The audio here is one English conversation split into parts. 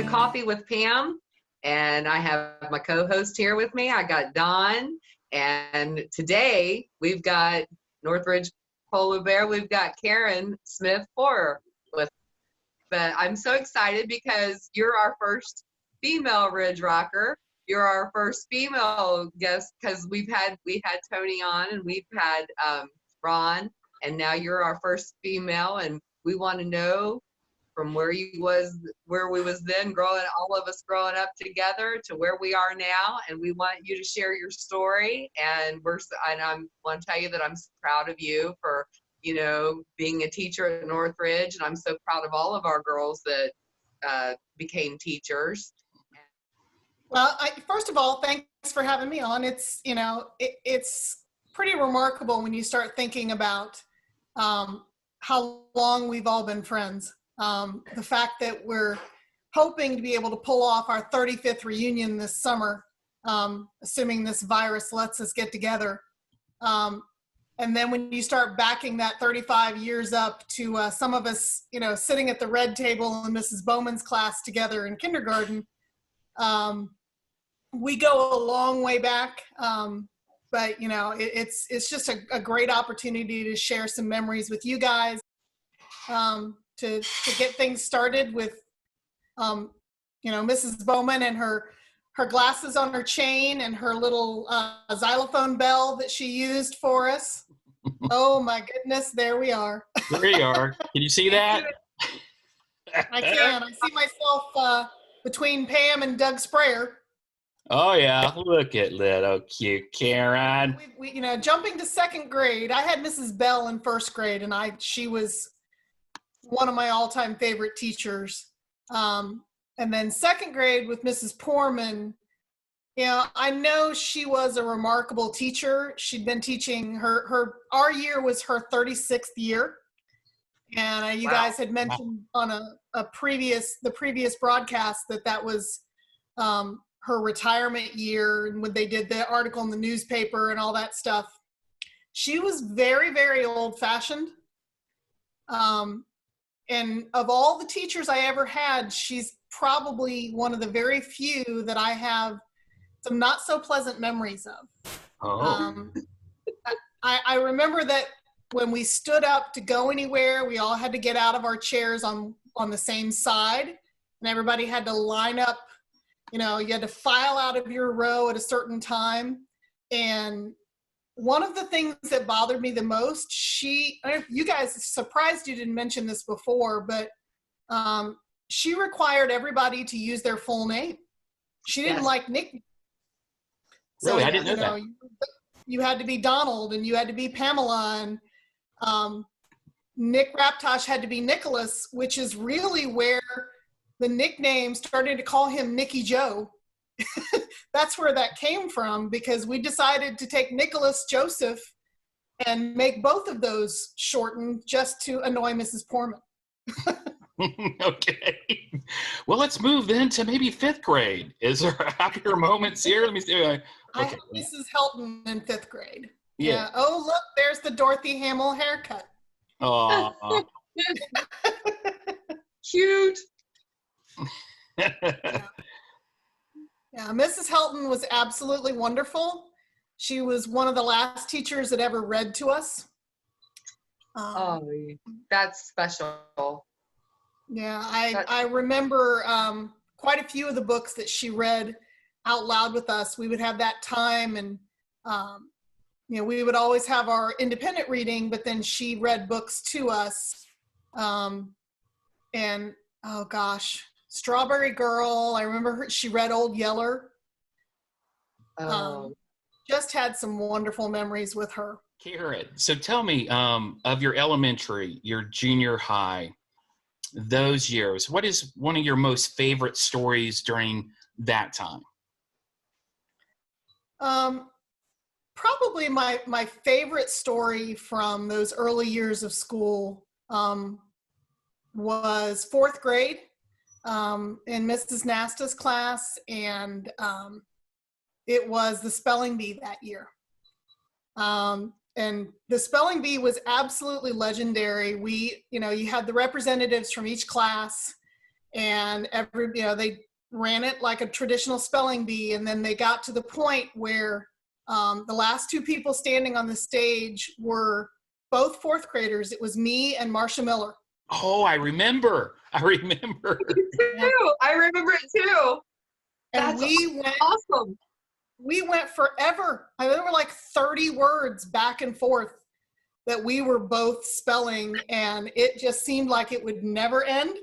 to Coffee with Pam, and I have my co-host here with me. I got Don, and today we've got Northridge Polar Bear. We've got Karen Smith Porter with. But I'm so excited because you're our first female Ridge Rocker. You're our first female guest because we had Tony on and we've had Ron, and now you're our first female, and we want to know from where we was then all of us growing up together to where we are now, and we want you to share your story. And I want to tell you that I'm so proud of you for being a teacher at Northridge, and I'm so proud of all of our girls that became teachers. Well, first of all, thanks for having me on. It's it's pretty remarkable when you start thinking about how long we've all been friends. The fact that we're hoping to be able to pull off our 35th reunion this summer, assuming this virus lets us get together. And then when you start backing that 35 years up to some of us, sitting at the red table in Mrs. Bowman's class together in kindergarten, we go a long way back. But it's just a great opportunity to share some memories with you guys, to get things started with, Mrs. Bowman and her glasses on her chain and her little xylophone bell that she used for us. Oh my goodness, there we are. There you are. Can you see that? I can. I see myself between Pam and Doug Sprayer. Oh yeah, look at little cute Karen. We jumping to second grade, I had Mrs. Bell in first grade, and she was one of my all-time favorite teachers. And then second grade with Mrs. Poorman, I know she was a remarkable teacher. She'd been teaching our year was her 36th year. And you guys had mentioned on the previous broadcast that was her retirement year, and when they did the article in the newspaper and all that stuff. She was very, very old-fashioned. And of all the teachers I ever had, she's probably one of the very few that I have some not so pleasant memories of. Oh. I remember that when we stood up to go anywhere, we all had to get out of our chairs on the same side, and everybody had to line up. You had to file out of your row at a certain time. And one of the things that bothered me the most, you guys, surprised you didn't mention this before, but she required everybody to use their full name. She didn't like nicknames. Really? So, I didn't know that. You had to be Donald, and you had to be Pamela, and Nick Raptosh had to be Nicholas, which is really where the nickname started to call him Nicky Joe. That's where that came from, because we decided to take Nicholas Joseph and make both of those shortened just to annoy Mrs. Poorman. Okay. Well, let's move then to maybe 5th grade. Is there happier moments here? Let me see. Okay. I had Mrs. Helton in 5th grade. Yeah. Oh, look, there's the Dorothy Hamill haircut. Oh. Cute. Yeah, Mrs. Helton was absolutely wonderful. She was one of the last teachers that ever read to us. That's special. Yeah, I remember quite a few of the books that she read out loud with us. We would have that time, and we would always have our independent reading, but then she read books to us. And oh gosh, Strawberry Girl. I remember she read Old Yeller. Just had some wonderful memories with her. Karen, so tell me of your elementary, your junior high, those years, what is one of your most favorite stories during that time? Probably my favorite story from those early years of school was 4th grade in Mrs. Nasta's class, and it was the spelling bee that year. And the spelling bee was absolutely legendary. You had the representatives from each class, and they ran it like a traditional spelling bee. And then they got to the point where the last two people standing on the stage were both fourth graders. It was me and Marcia Miller. Oh, I remember. Me too. I remember it too. And That's awesome. We went forever. I mean, there were like 30 words back and forth that we were both spelling, and it just seemed like it would never end.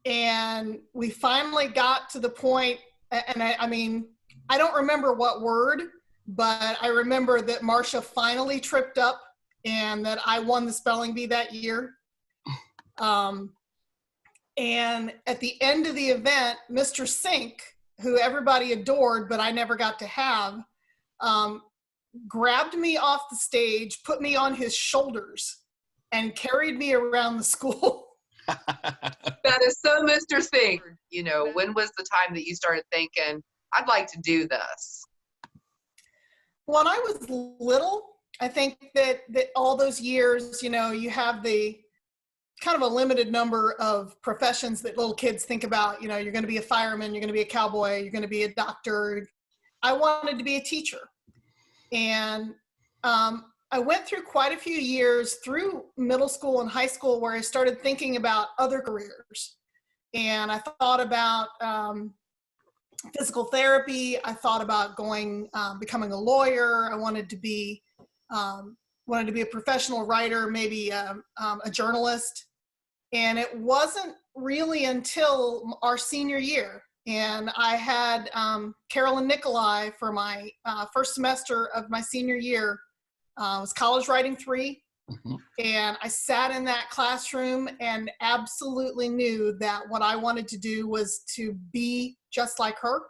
And we finally got to the point, and I mean, I don't remember what word, but I remember that Marcia finally tripped up and that I won the spelling bee that year. And at the end of the event, Mr. Sink, who everybody adored, but I never got to have, grabbed me off the stage, put me on his shoulders, and carried me around the school. That is so Mr. Sink. When was the time that you started thinking, I'd like to do this? When I was little, I think that all those years, you have the kind of a limited number of professions that little kids think about. You're going to be a fireman, you're going to be a cowboy, you're going to be a doctor. I wanted to be a teacher. And I went through quite a few years through middle school and high school where I started thinking about other careers. And I thought about physical therapy. I thought about becoming a lawyer. I wanted to be a professional writer, maybe a journalist. And it wasn't really until our senior year, and I had Carolyn Nicolai for my first semester of my senior year. It was College Writing 3. Mhm. And I sat in that classroom and absolutely knew that what I wanted to do was to be just like her.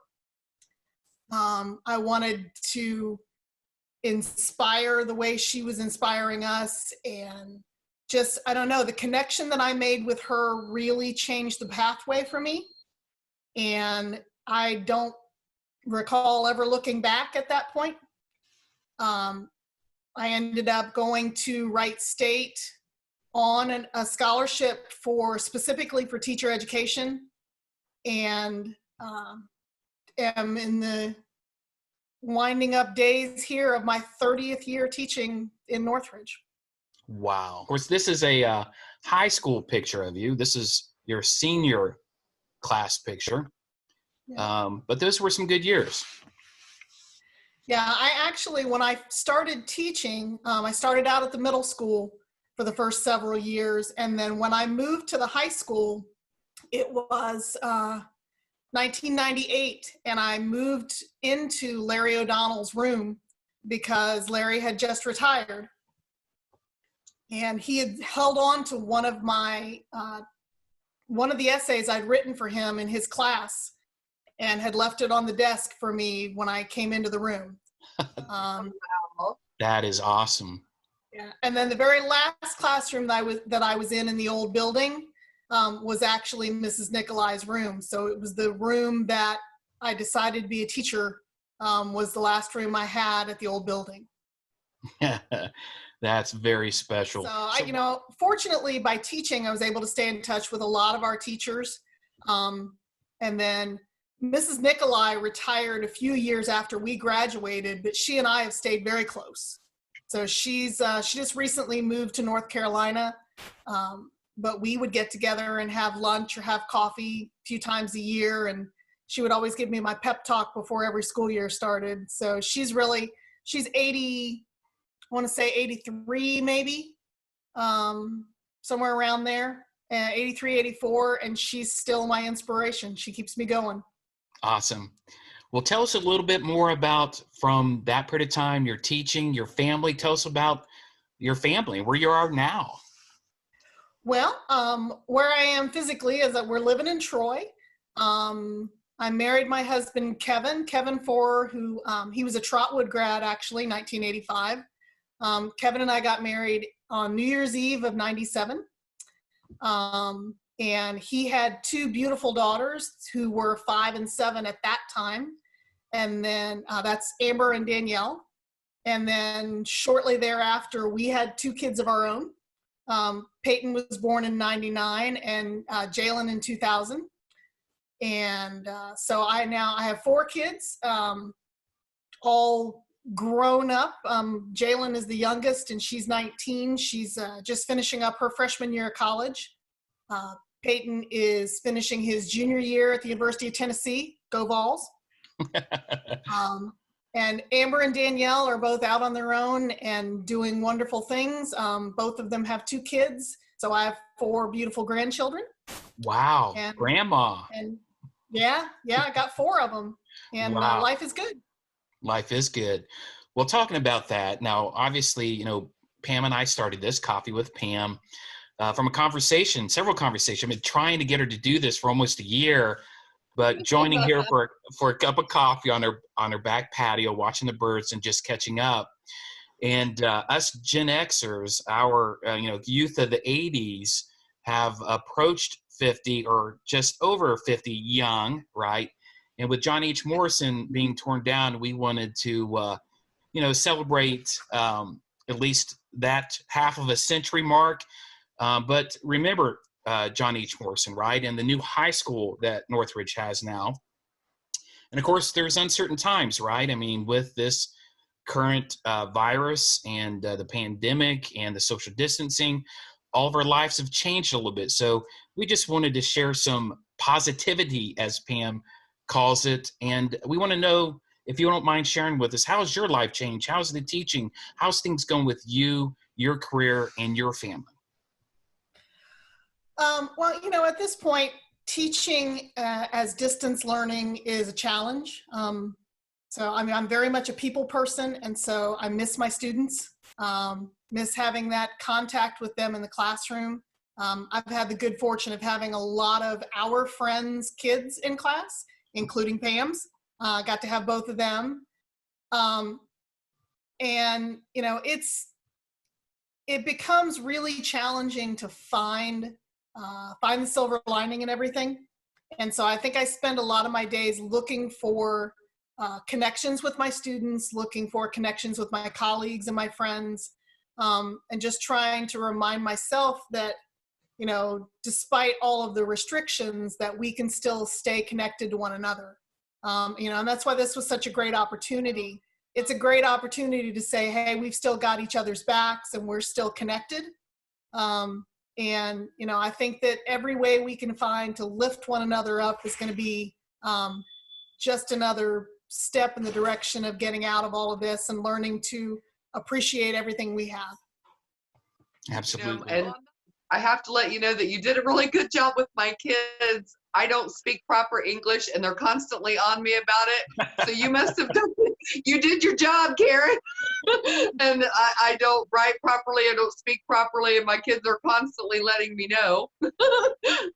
I wanted to inspire the way she was inspiring us, and just, I don't know, the connection that I made with her really changed the pathway for me. And I don't recall ever looking back at that point. I ended up going to Wright State on a scholarship specifically for teacher education, and am in the winding up days here of my 30th year teaching in Northridge. Wow. Of course, this is a high school picture of you. This is your senior class picture. Yeah. But those were some good years. Yeah, I actually, when I started teaching, I started out at the middle school for the first several years. And then when I moved to the high school, it was 1998. And I moved into Larry O'Donnell's room because Larry had just retired. And he had held on to one of the essays I'd written for him in his class, and had left it on the desk for me when I came into the room. That is awesome. Yeah. And then the very last classroom that I was in the old building was actually Mrs. Nicolai's room. So it was the room that I decided to be a teacher, was the last room I had at the old building. That's very special. So fortunately by teaching, I was able to stay in touch with a lot of our teachers. And then Mrs. Nicolai retired a few years after we graduated, but she and I have stayed very close. So she just recently moved to North Carolina, but we would get together and have lunch or have coffee a few times a year, and she would always give me my pep talk before every school year started. So she's 80, I want to say 83 maybe, somewhere around there, 83, 84, and she's still my inspiration. She keeps me going. Awesome. Well, tell us a little bit more about, from that period of time, your teaching, your family. Tell us about your family, where you are now. Well, where I am physically is that we're living in Troy. I married my husband, Kevin Forer, who he was a Trotwood grad, actually, 1985. Kevin and I got married on New Year's Eve of 97. And he had two beautiful daughters who were 5 and 7 at that time. And then that's Amber and Danielle. And then shortly thereafter, we had 2 kids of our own. Peyton was born in 99 and Jalen in 2000. And so I have 4 kids, all grown up. Jalen is the youngest and she's 19. She's just finishing up her freshman year of college. Peyton is finishing his junior year at the University of Tennessee. Go Vols. And Amber and Danielle are both out on their own and doing wonderful things. Both of them have 2 kids. So I have 4 beautiful grandchildren. Wow. And, Grandma. And yeah, I got 4 of them. And wow. Life is good. Life is good. Well, talking about that, now, obviously, you know, Pam and I started this Coffee with Pam from several conversations. I've been trying to get her to do this for almost a year, but joining here for a cup of coffee on her back patio, watching the birds and just catching up. And us Gen Xers, our youth of the 80s, have approached 50 or just over 50 young, right? And with John H. Morrison being torn down, we wanted to, celebrate at least that half of a century mark. But remember John H. Morrison, right? And the new high school that Northridge has now. And of course, there's uncertain times, right? I mean, with this current virus and the pandemic and the social distancing, all of our lives have changed a little bit. So we just wanted to share some positivity, as Pam calls it. And we want to know, if you don't mind sharing with us, how's your life changed? How's the teaching? How's things going with you, your career, and your family? Well, at this point, teaching as distance learning is a challenge. So I'm very much a people person, and so I miss my students, miss having that contact with them in the classroom. I've had the good fortune of having a lot of our friends' kids in class, including Pam's. Got to have both of them. And, it becomes really challenging to find the silver lining in everything. And so I think I spend a lot of my days looking for connections with my students, looking for connections with my colleagues and my friends, and just trying to remind myself that, despite all of the restrictions, that we can still stay connected to one another. And that's why this was such a great opportunity. It's a great opportunity to say, hey, we've still got each other's backs and we're still connected. And, I think that every way we can find to lift one another up is going to be just another step in the direction of getting out of all of this and learning to appreciate everything we have. Absolutely. And I have to let you know that you did a really good job with my kids. I don't speak proper English and they're constantly on me about it. So you must have done, you did your job, Karen. And I don't write properly, I don't speak properly, and my kids are constantly letting me know.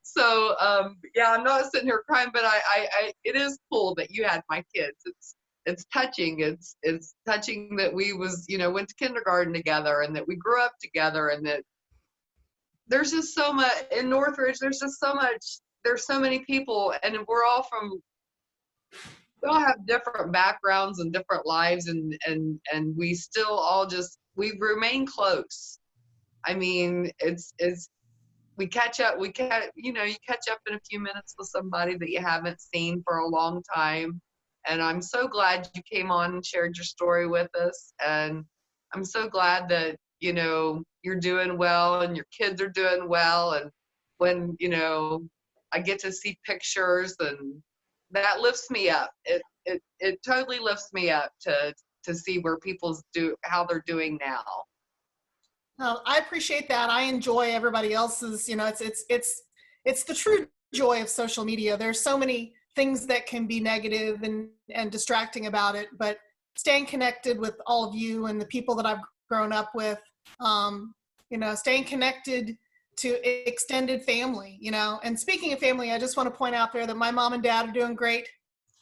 So yeah, I'm not sitting here crying, but I it is cool that you had my kids. It's touching. It's touching that we went to kindergarten together and that we grew up together, and that there's just so much in Northridge. There's just so much. There's so many people, and we all have different backgrounds and different lives, and we still all we remain close. I mean, we catch up. You catch up in a few minutes with somebody that you haven't seen for a long time. And I'm so glad you came on and shared your story with us. And I'm so glad that, you're doing well and your kids are doing well. And when, I get to see pictures, and that lifts me up. It totally lifts me up to see where how they're doing now. No, I appreciate that. I enjoy everybody else's, it's the true joy of social media. There's so many things that can be negative and distracting about it, but staying connected with all of you and the people that I've grown up with, staying connected to extended family, and speaking of family, I just want to point out there that my mom and dad are doing great.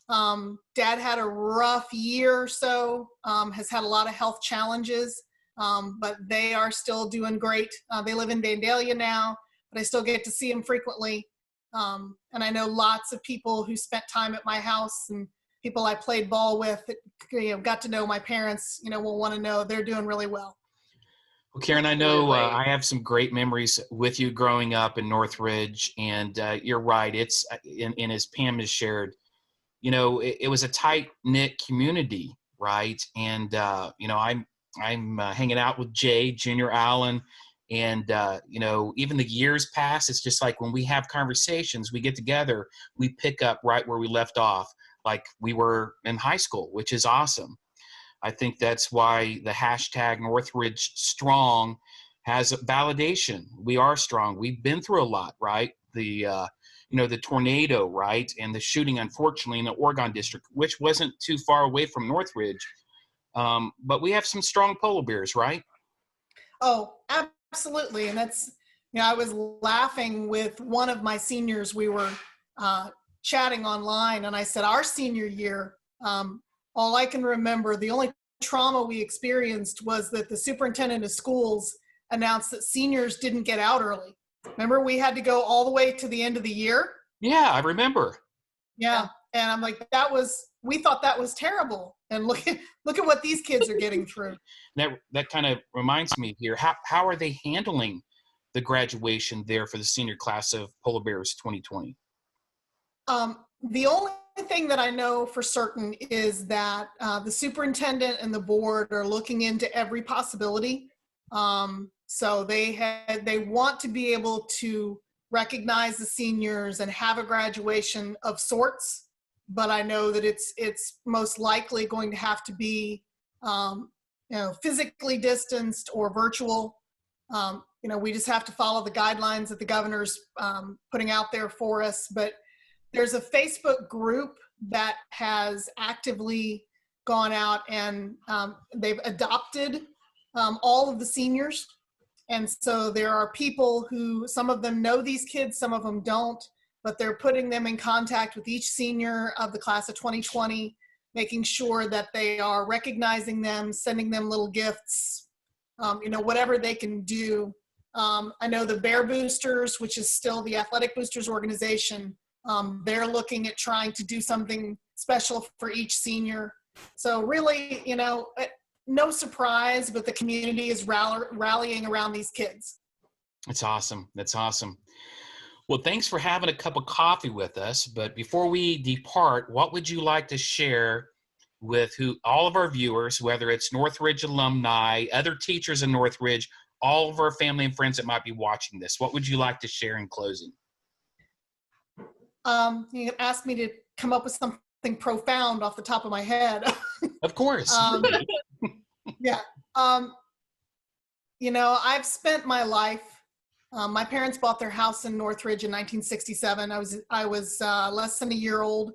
Dad had a rough year or so, has had a lot of health challenges, but they are still doing great. They live in Vandalia now, but I still get to see them frequently. And I know lots of people who spent time at my house and people I played ball with that, got to know my parents, will want to know they're doing really well. Well, Karen, I know Absolutely. I have some great memories with you growing up in Northridge, and you're right. It's and as Pam has shared, it was a tight knit community, right? And I'm hanging out with Jay, Junior Allen, and even the years pass. It's just like when we have conversations, we get together, we pick up right where we left off, like we were in high school, which is awesome. I think that's why the hashtag Northridge Strong has validation. We are strong. We've been through a lot, right? The tornado, right, and the shooting, unfortunately, in the Oregon district, which wasn't too far away from Northridge. But we have some strong polar bears, right? Oh, absolutely. And that's, I was laughing with one of my seniors. We were chatting online, and I said, our senior year, all I can remember, the only trauma we experienced was that the superintendent of schools announced that seniors didn't get out early. Remember, we had to go all the way to the end of the year? Yeah, I remember. Yeah. And I'm like, we thought that was terrible. And look at what these kids are getting through. That kind of reminds me here. How are they handling the graduation there for the senior class of Polar Bears 2020? The only thing that I know for certain is that the superintendent and the board are looking into every possibility. So they want to be able to recognize the seniors and have a graduation of sorts, but I know that it's most likely going to have to be physically distanced or virtual. We just have to follow the guidelines that the governor's putting out there for us. But there's a Facebook group that has actively gone out and they've adopted all of the seniors. And so there are people who, some of them know these kids, some of them don't, but they're putting them in contact with each senior of the class of 2020, making sure that they are recognizing them, sending them little gifts, whatever they can do. I know the Bear Boosters, which is still the Athletic Boosters organization, they're looking at trying to do something special for each senior. So really, no surprise, but the community is rallying around these kids. That's awesome. That's awesome. Well, thanks for having a cup of coffee with us. But before we depart, what would you like to share with all of our viewers, whether it's Northridge alumni, other teachers in Northridge, all of our family and friends that might be watching this? What would you like to share in closing? You asked me to come up with something profound off the top of my head. Of course. Yeah. I've spent my life, my parents bought their house in Northridge in 1967. I was less than a year old.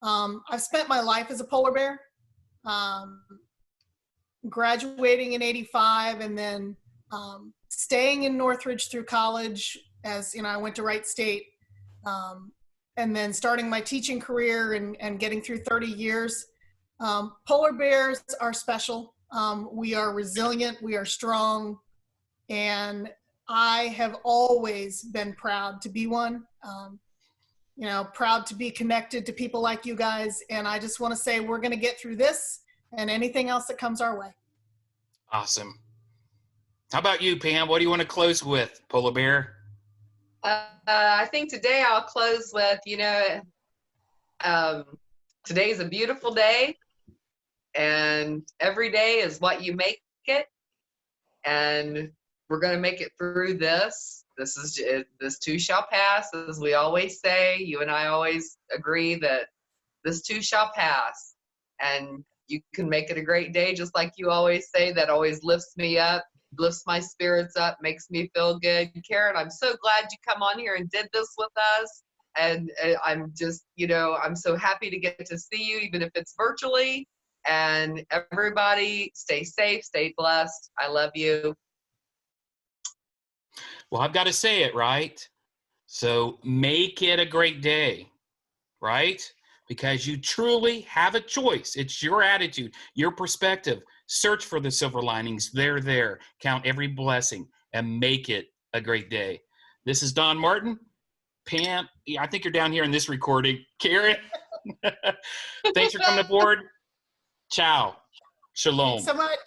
I've spent my life as a polar bear, graduating in 85 and then staying in Northridge through college as, I went to Wright State, and then starting my teaching career and getting through 30 years. Polar bears are special. We are resilient, we are strong, and I have always been proud to be one. Proud to be connected to people like you guys. And I just want to say we're going to get through this and anything else that comes our way. Awesome. How about you, Pam? What do you want to close with, Polar Bear? I think today I'll close with, today's a beautiful day, and every day is what you make it, and we're going to make it through this. This too shall pass, as we always say. You and I always agree that this too shall pass, and you can make it a great day, just like you always say. That always lifts me up, lifts my spirits up, makes me feel good. Karen, I'm so glad you come on here and did this with us. And I'm just, I'm so happy to get to see you, even if it's virtually. And everybody, stay safe, stay blessed. I love you. Well, I've got to say it, right? So make it a great day, right? Because you truly have a choice. It's your attitude, your perspective. Search for the silver linings. They're there. Count every blessing and make it a great day. This is Don Martin. Pam, I think you're down here in this recording. Karen, thanks for coming aboard. Ciao. Shalom. Thanks so much.